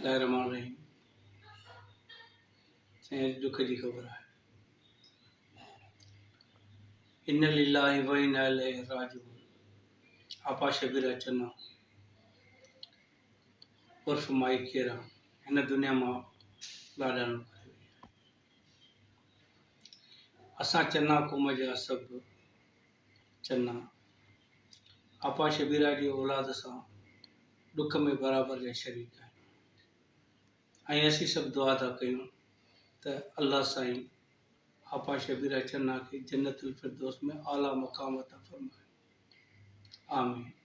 रहमान रहीम। दुख जी ख़बर है। इन्ना लिल्लाहि व इन्ना इलैहि राजिऊन। आपा शबीरा चन्ना उर्फ माई केरा हिन दुनिया मां लाॾा न करे वई। असां चन्ना क़ौम जा सभु चन्ना आपा शबीरा जी औलाद सां दुख में बराबर जा शरीक आहियूं ऐं असीं सभु दुआ था कयूं त अल्लाह साईं आपा शबीरा चन्ना खे जन्नतुल फिरदौस में आला मक़ाम अता फ़रमाए। आमीन।